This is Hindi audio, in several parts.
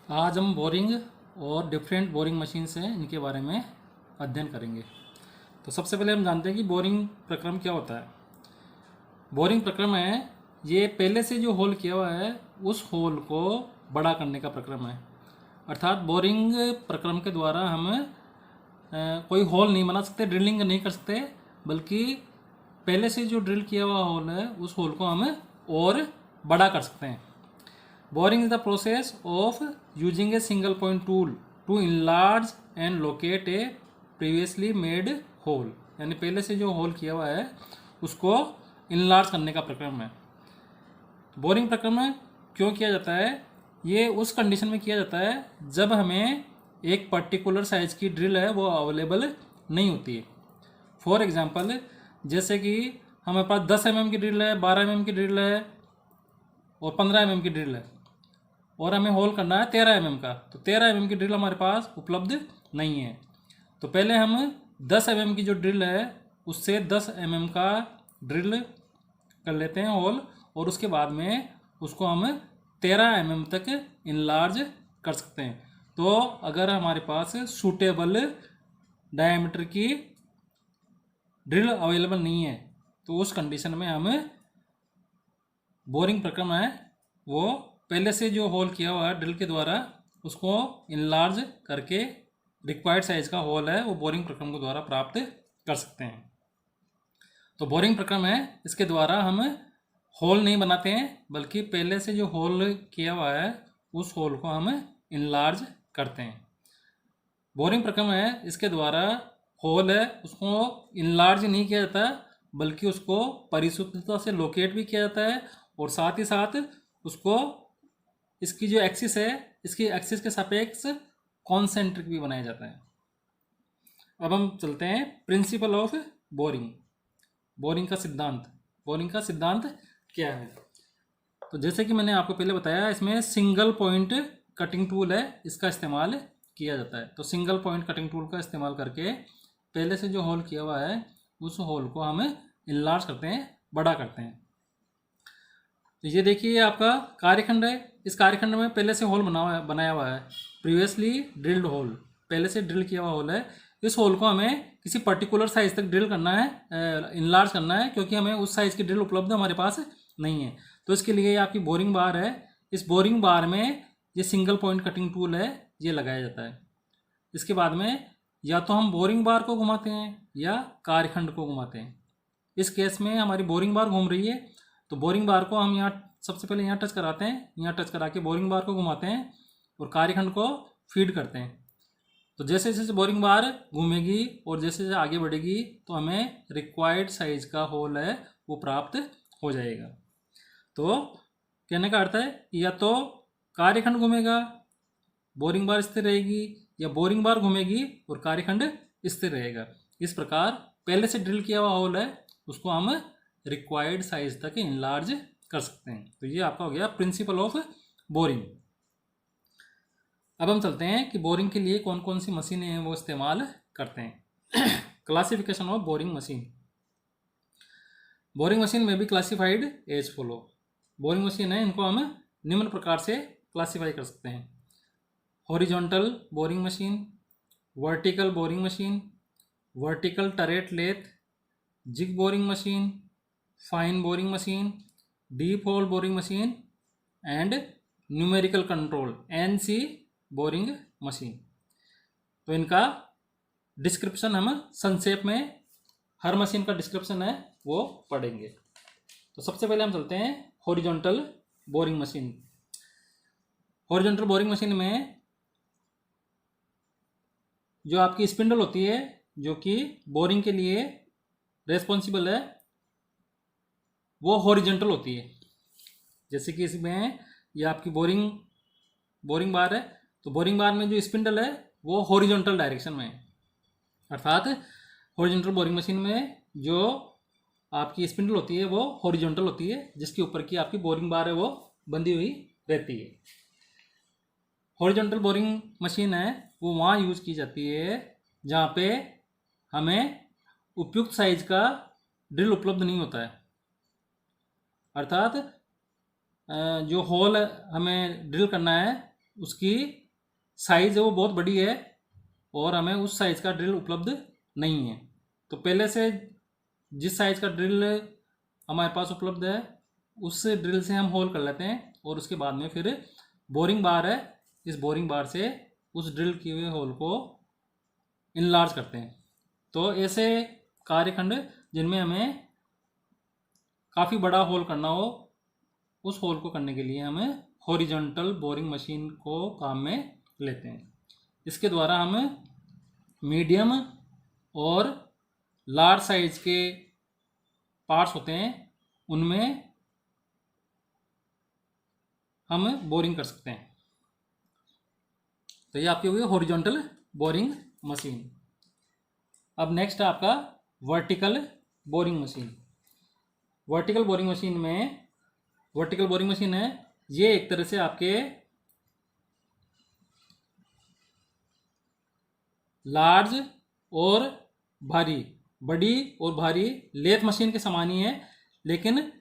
आज हम बोरिंग और डिफरेंट बोरिंग मशीन से इनके बारे में अध्ययन करेंगे। तो सबसे पहले हम जानते हैं कि बोरिंग प्रक्रम क्या होता है। बोरिंग प्रक्रम है ये पहले से जो होल किया हुआ है उस होल को बड़ा करने का प्रक्रम है। अर्थात बोरिंग प्रक्रम के द्वारा हम कोई होल नहीं बना सकते, ड्रिलिंग नहीं कर सकते, बल्कि पहले से जो ड्रिल किया हुआ होल है उस होल को हम और बड़ा कर सकते हैं। Boring is the process of using a single point tool to enlarge and locate a previously made hole। यानी पहले से जो होल किया हुआ है उसको इनलार्ज करने का प्रक्रम है। बोरिंग प्रक्रम क्यों किया जाता है? ये उस कंडीशन में किया जाता है जब हमें एक पर्टिकुलर साइज की ड्रिल है वो अवेलेबल नहीं होती है। फॉर एग्जांपल, जैसे कि हमारे पास 10 mm की ड्रिल है, 12 mm की ड्रिल है और 15 mm की ड्रिल है और हमें होल करना है 13 mm का। तो 13 mm की ड्रिल हमारे पास उपलब्ध नहीं है। तो पहले हम 10 mm की जो ड्रिल है उससे 10 mm का ड्रिल कर लेते हैं होल, और उसके बाद में उसको हम 13 mm तक इनलार्ज कर सकते हैं। तो अगर हमारे पास सूटेबल डायमीटर की ड्रिल अवेलेबल नहीं है तो उस कंडीशन में हम बोरिंग प्रक्रम है वो पहले से जो होल किया हुआ है ड्रिल के द्वारा उसको इनलार्ज करके रिक्वायर्ड साइज का होल है वो बोरिंग प्रक्रम के द्वारा प्राप्त कर सकते हैं। तो बोरिंग प्रक्रम है इसके द्वारा हम होल नहीं बनाते हैं, बल्कि पहले से जो होल किया हुआ है उस होल को हम इनलार्ज करते हैं। बोरिंग प्रक्रम है इसके द्वारा होल है उसको इनलार्ज नहीं किया जाता, बल्कि उसको परिशुद्धता से लोकेट भी किया जाता है और साथ ही साथ उसको इसकी जो एक्सिस है इसकी एक्सिस के सापेक्ष कॉन्सेंट्रिक भी बनाया जाता है। अब हम चलते हैं प्रिंसिपल ऑफ बोरिंग। बोरिंग का सिद्धांत। बोरिंग का सिद्धांत क्या है? तो जैसे कि मैंने आपको पहले बताया, इसमें सिंगल पॉइंट कटिंग टूल है इसका इस्तेमाल किया जाता है। तो सिंगल पॉइंट कटिंग टूल का इस्तेमाल करके पहले से जो होल किया हुआ है उस होल को हम इनलार्ज करते हैं, बड़ा करते हैं। तो ये देखिए आपका कार्यखंड है। इस कार्यखंड में पहले से होल बनाया हुआ है, प्रीवियसली ड्रिल्ड होल, पहले से ड्रिल किया हुआ होल है। इस होल को हमें किसी पर्टिकुलर साइज तक ड्रिल करना है, इनलार्ज करना है, क्योंकि हमें उस साइज की ड्रिल उपलब्ध हमारे पास नहीं है। तो इसके लिए आपकी बोरिंग बार है, इस बोरिंग बार में ये सिंगल पॉइंट कटिंग टूल है ये लगाया जाता है। इसके बाद में या तो हम बोरिंग बार को घुमाते हैं या कार्यखंड को घुमाते हैं। इस केस में हमारी बोरिंग बार घूम रही है तो बोरिंग बार को हम यहाँ सबसे पहले यहाँ टच कराते हैं, यहाँ टच करा के बोरिंग बार को घुमाते हैं और कार्यखंड को फीड करते हैं। तो जैसे जैसे बोरिंग बार घूमेगी और जैसे जैसे आगे बढ़ेगी तो हमें रिक्वायर्ड साइज का होल है वो प्राप्त हो जाएगा। तो कहने का अर्थ है या तो कार्यखंड घूमेगा, बोरिंग बार स्थिर रहेगी, या बोरिंग बार घूमेगी और कार्यखंड स्थिर रहेगा। इस प्रकार पहले से ड्रिल किया हुआ होल है उसको हम रिक्वायर्ड साइज तक इनलार्ज कर सकते हैं। तो ये आपका हो गया प्रिंसिपल ऑफ बोरिंग। अब हम चलते हैं कि बोरिंग के लिए कौन कौन सी मशीनें हैं वो इस्तेमाल करते हैं। Classification of boring machine. Boring machine में भी classified as follow. Boring machine है इनको हम निम्न प्रकार से क्लासिफाई कर सकते हैं: horizontal boring machine, vertical boring machine, vertical turret lathe, jig boring machine, fine boring machine, deep hole boring machine and numerical control NC boring machine. तो इनका डिस्क्रिप्शन हम संक्षेप में हर मशीन का डिस्क्रिप्शन है वो पढ़ेंगे। तो सबसे पहले हम चलते हैं horizontal boring machine. Horizontal boring machine में जो आपकी स्पिंडल होती है जो कि बोरिंग के लिए रेस्पॉन्सिबल है वो हॉरिजॉन्टल होती है। जैसे कि इसमें ये आपकी बोरिंग बार है, तो बोरिंग बार में जो स्पिंडल है वो हॉरिजॉन्टल डायरेक्शन में है। अर्थात हॉरिजॉन्टल बोरिंग मशीन में जो आपकी स्पिंडल होती है वो हॉरिजॉन्टल होती है, जिसके ऊपर की आपकी बोरिंग बार है वो बंधी हुई रहती है। हॉरिजॉन्टल बोरिंग मशीन है वो वहाँ यूज़ की जाती है जहाँ पे हमें उपयुक्त साइज का ड्रिल उपलब्ध नहीं होता है। अर्थात जो होल हमें ड्रिल करना है उसकी साइज़ है वो बहुत बड़ी है और हमें उस साइज़ का ड्रिल उपलब्ध नहीं है। तो पहले से जिस साइज़ का ड्रिल हमारे पास उपलब्ध है उस ड्रिल से हम होल कर लेते हैं और उसके बाद में फिर बोरिंग बार है, इस बोरिंग बार से उस ड्रिल किए हुए होल को इनलार्ज करते हैं। तो ऐसे कार्यखंड जिनमें हमें काफ़ी बड़ा होल करना हो, उस होल को करने के लिए हमें हॉरिजॉन्टल बोरिंग मशीन को काम में लेते हैं। इसके द्वारा हम मीडियम और लार्ज साइज के पार्ट्स होते हैं उनमें हम बोरिंग कर सकते हैं। तो ये आपकी हुई हॉरिजॉन्टल बोरिंग मशीन। अब नेक्स्ट है आपका vertical boring machine. Vertical boring machine में वर्टिकल बोरिंग मशीन है, ये एक तरह से आपके लार्ज और भारी, बड़ी और भारी लेथ मशीन के समान ही है, लेकिन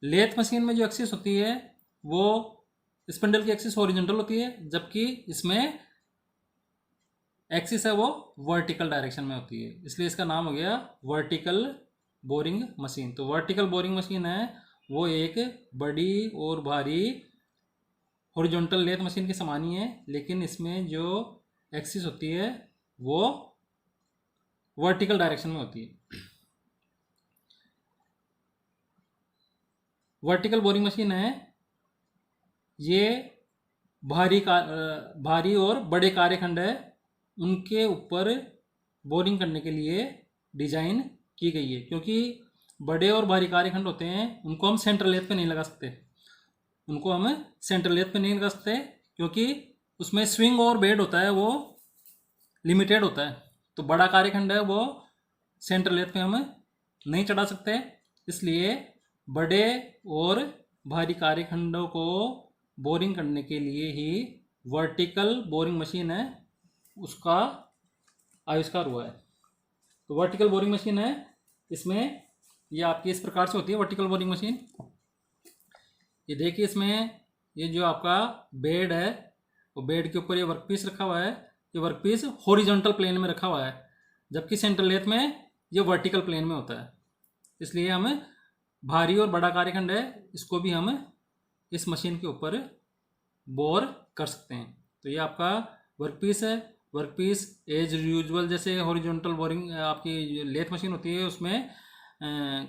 लेथ मशीन में जो एक्सिस होती है वो स्पिंडल की एक्सिस हॉरिजॉन्टल होती है, जबकि इसमें एक्सिस है वो वर्टिकल डायरेक्शन में होती है, इसलिए इसका नाम हो गया वर्टिकल बोरिंग मशीन। तो वर्टिकल बोरिंग मशीन है वो एक बड़ी और भारी हॉरिजॉन्टल लेथ मशीन के समान ही है, लेकिन इसमें जो एक्सिस होती है वो वर्टिकल डायरेक्शन में होती है। वर्टिकल बोरिंग मशीन है ये भारी और बड़े कार्यखंड है उनके ऊपर बोरिंग करने के लिए डिजाइन की गई है, क्योंकि बड़े और भारी कार्यखंड होते हैं उनको हम सेंट्रल लेथ पे नहीं लगा सकते, उनको हम सेंट्रल लेथ पे नहीं लगा सकते क्योंकि उसमें स्विंग और बेड होता है वो लिमिटेड होता है। तो बड़ा कार्यखंड है वो सेंट्रल लेथ पे हम नहीं चढ़ा सकते, इसलिए बड़े और भारी कार्यखंडों को बोरिंग करने के लिए ही वर्टिकल बोरिंग मशीन है उसका आविष्कार हुआ है। तो वर्टिकल बोरिंग मशीन है, इसमें ये आपकी इस प्रकार से होती है वर्टिकल बोरिंग मशीन। ये देखिए इसमें ये जो आपका बेड है वो बेड के ऊपर ये वर्कपीस रखा हुआ है, ये वर्कपीस हॉरिजॉन्टल प्लेन में रखा हुआ है, जबकि सेंट्रल लेथ में ये वर्टिकल प्लेन में होता है। इसलिए हम भारी और बड़ा कार्यखंड है इसको भी हम इस मशीन के ऊपर बोर कर सकते हैं। तो ये आपका वर्कपीस है, वर्कपीस एज यूजुअल जैसे हॉरिजॉन्टल बोरिंग आपकी लेथ मशीन होती है उसमें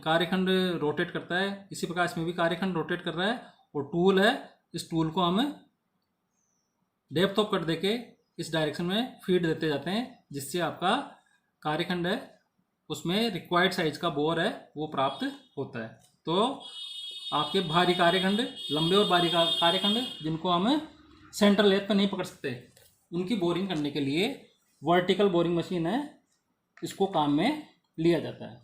कार्यखंड रोटेट करता है, इसी प्रकार इसमें भी कार्यखंड रोटेट कर रहा है। और टूल है, इस टूल को हम डेप्थ ऑफ कट देके इस डायरेक्शन में फीड देते जाते हैं, जिससे आपका कार्यखंड है उसमें रिक्वायर्ड साइज का बोर है वो प्राप्त होता है। तो आपके भारी कार्यखंड, लंबे और भारी कार्यखंड जिनको हम सेंट्रल लेथ पे नहीं पकड़ सकते, उनकी बोरिंग करने के लिए वर्टिकल बोरिंग मशीन है इसको काम में लिया जाता है।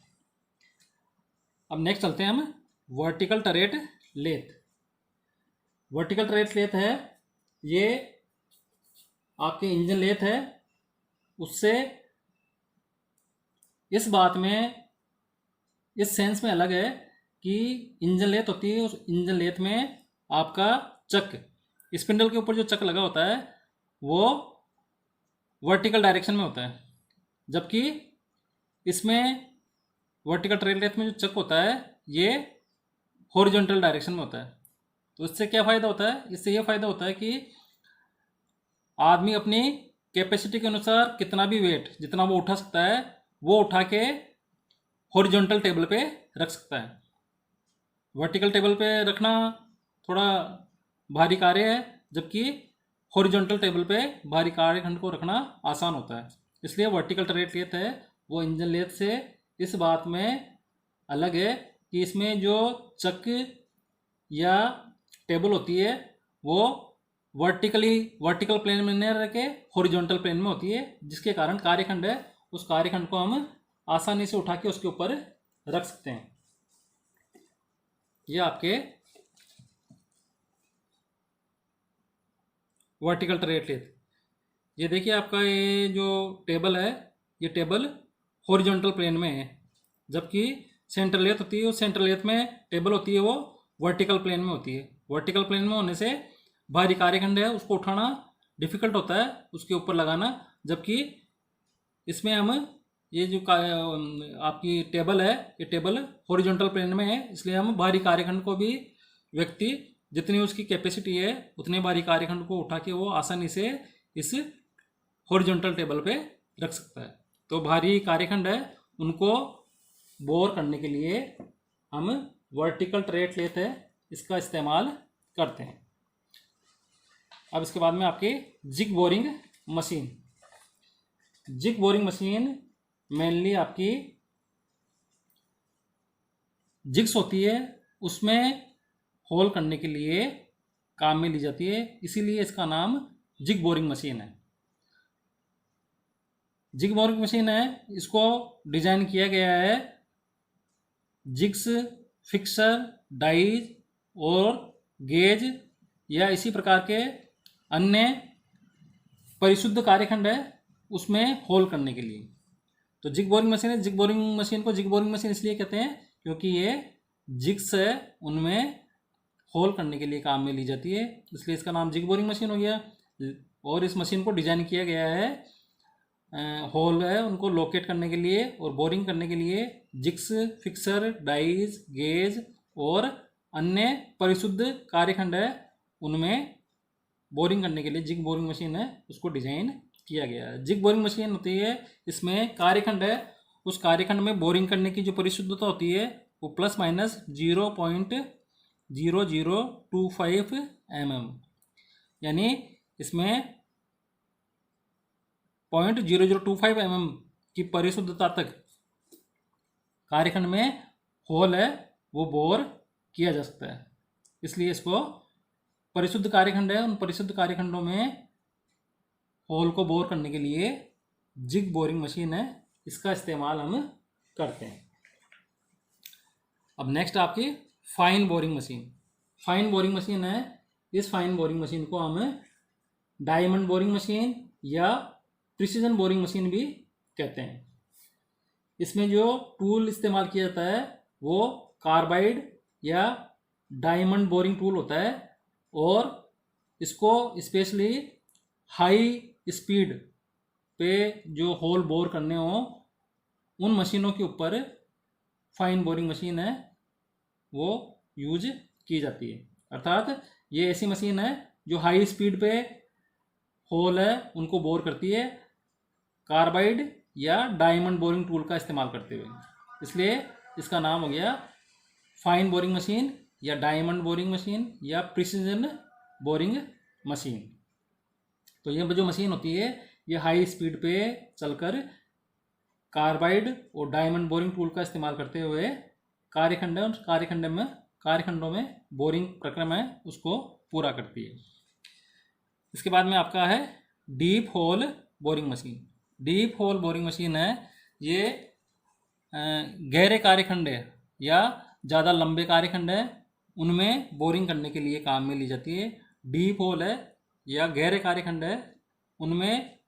अब नेक्स्ट चलते हैं हम vertical turret lathe. Vertical turret lathe है ये आपके इंजन लेथ है, उससे इस बात में इस सेंस में अलग है कि इंजन लेथ होती है, उस इंजन लेथ में आपका चक, स्पिंडल के ऊपर जो चक लगा होता है वो वर्टिकल डायरेक्शन में होता है, जबकि इसमें वर्टिकल टरेट लेथ में जो चक होता है ये हॉरिजॉन्टल डायरेक्शन में होता है। तो इससे क्या फ़ायदा होता है? इससे ये फ़ायदा होता है कि आदमी अपनी कैपेसिटी के अनुसार कितना भी वेट जितना वो उठा सकता है वो उठा के हॉरिजॉन्टल टेबल पे रख सकता है। वर्टिकल टेबल पे रखना थोड़ा भारी कार्य है, जबकि हॉरिजॉन्टल टेबल पे भारी कार्यखंड को रखना आसान होता है। इसलिए वर्टिकल टरेट लेथ है वो इंजन लेथ से इस बात में अलग है कि इसमें जो चक या टेबल होती है वो वर्टिकल प्लेन में नहीं रह के हॉरिजॉन्टल प्लेन में होती है, जिसके कारण कार्यखंड है उस कार्यखंड को हम आसानी से उठा के उसके ऊपर रख सकते हैं। ये आपके वर्टिकल टरेट लेथ। ये देखिए आपका ये जो टेबल है ये टेबल हॉरिजॉन्टल प्लेन में है, जबकि सेंट्रल लेथ होती है उस सेंट्रल लेथ में टेबल होती है वो वर्टिकल प्लेन में होती है। वर्टिकल प्लेन में होने से भारी कार्यखंड है उसको उठाना डिफ़िकल्ट होता है, उसके ऊपर लगाना, जबकि इसमें हम ये जो आपकी टेबल है, ये टेबल हॉरिजॉन्टल प्लेन में है, इसलिए हम भारी कार्यखंड को भी व्यक्ति जितनी उसकी कैपेसिटी है उतने भारी कार्यखंड को उठा के वो आसानी से इस हॉरिजॉन्टल टेबल पे रख सकता है। तो भारी कार्यखंड है उनको बोर करने के लिए हम वर्टिकल ट्रेट लेते हैं, इसका इस्तेमाल करते हैं। अब इसके बाद में आपकी jig boring machine. Jig boring machine mainly आपकी जिग्स होती है, उसमें होल करने के लिए काम में ली जाती है, इसीलिए इसका नाम जिग बोरिंग मशीन है। जिग बोरिंग मशीन है, इसको डिजाइन किया गया है जिग्स, फिक्सर, डाइज और गेज या इसी प्रकार के अन्य परिशुद्ध कार्यखंड है उसमें होल करने के लिए। तो जिग बोरिंग मशीन है, जिग बोरिंग मशीन को जिग बोरिंग मशीन इसलिए कहते हैं क्योंकि ये जिग्स है उनमें होल करने के लिए काम में ली जाती है, इसलिए इसका नाम जिग बोरिंग मशीन हो गया। और इस मशीन को डिजाइन किया गया है होल है उनको लोकेट करने के लिए और बोरिंग करने के लिए जिग्स, फिक्सर, डाइज, गेज और अन्य परिशुद्ध कार्यखंड है उनमें बोरिंग करने के लिए जिग बोरिंग मशीन है उसको डिजाइन किया गया है। जिग बोरिंग मशीन होती है, इसमें कार्यखंड है, उस कार्यखंड में बोरिंग करने की जो परिशुद्धता होती है वो प्लस माइनस 0.0025 mm, यानी इसमें 0.0025 mm की परिशुद्धता तक कार्यखंड में होल है वो बोर किया जा सकता है, इसलिए इसको परिशुद्ध कार्यखंड है। उन परिशुद्ध कार्यखंडों में होल को बोर करने के लिए जिग बोरिंग मशीन है, इसका इस्तेमाल हम करते हैं। अब नेक्स्ट आपकी fine boring machine. Fine boring machine है, इस फाइन बोरिंग मशीन को हम डायमंड बोरिंग मशीन या प्रिसीजन बोरिंग मशीन भी कहते हैं। इसमें जो टूल इस्तेमाल किया जाता है वो कार्बाइड या डायमंड बोरिंग टूल होता है और इसको स्पेशली हाई स्पीड पे जो होल बोर करने हो उन मशीनों के ऊपर फाइन बोरिंग मशीन है वो यूज की जाती है। अर्थात ये ऐसी मशीन है जो हाई स्पीड पे होल है उनको बोर करती है कार्बाइड या डायमंड बोरिंग टूल का इस्तेमाल करते हुए, इसलिए इसका नाम हो गया फाइन बोरिंग मशीन या डायमंड बोरिंग मशीन या प्रिसीजन बोरिंग मशीन। तो ये जो मशीन होती है ये हाई स्पीड पे चलकर कार्बाइड और डायमंड बोरिंग टूल का इस्तेमाल करते हुए कार्यखंडों में बोरिंग प्रक्रम है उसको पूरा करती है। इसके बाद में आपका है deep hole boring machine. Deep hole boring machine है, ये गहरे कार्यखंड है या ज़्यादा लंबे कार्यखंड है उनमें बोरिंग करने के लिए काम में ली जाती है। डीप होल है या गहरे कार्यखंड है उनमें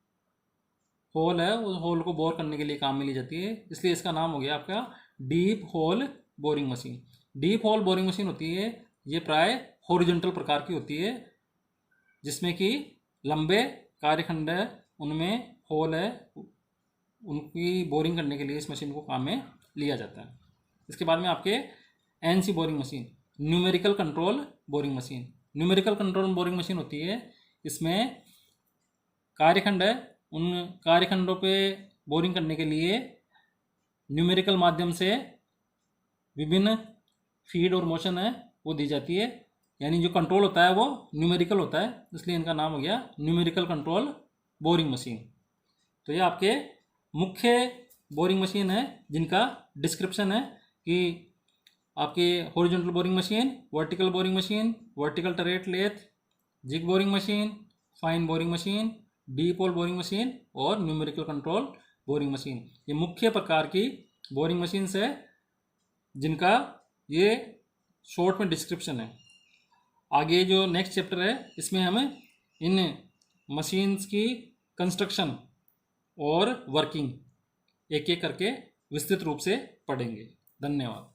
होल है, उस होल को बोर करने के लिए काम में ली जाती है, इसलिए इसका नाम हो गया आपका deep hole boring machine. Deep hole boring machine होती है ये प्राय हॉरिजॉन्टल प्रकार की होती है जिसमें कि लंबे कार्यखंड है उनमें होल है, उनकी बोरिंग करने के लिए इस मशीन को काम में लिया जाता है। इसके बाद में आपके NC boring machine, numerical control boring machine. Numerical control boring machine होती है, इसमें कार्यखंड है, उन कार्यखंडों पे बोरिंग करने के लिए न्यूमेरिकल माध्यम से विभिन्न फीड और मोशन है वो दी जाती है, यानी जो कंट्रोल होता है वो न्यूमेरिकल होता है, इसलिए इनका नाम हो गया न्यूमेरिकल कंट्रोल बोरिंग मशीन। तो ये आपके मुख्य बोरिंग मशीन है जिनका डिस्क्रिप्शन है कि आपके horizontal boring machine, vertical boring machine, vertical turret lathe, jig boring machine, fine boring machine, deep hole boring machine और न्यूमेरिकल कंट्रोल बोरिंग मशीन। ये मुख्य प्रकार की बोरिंग मशीन्स है जिनका ये शॉर्ट में डिस्क्रिप्शन है। आगे जो नेक्स्ट चैप्टर है इसमें हम इन मशीन्स की कंस्ट्रक्शन और वर्किंग एक एक करके विस्तृत रूप से पढ़ेंगे। धन्यवाद।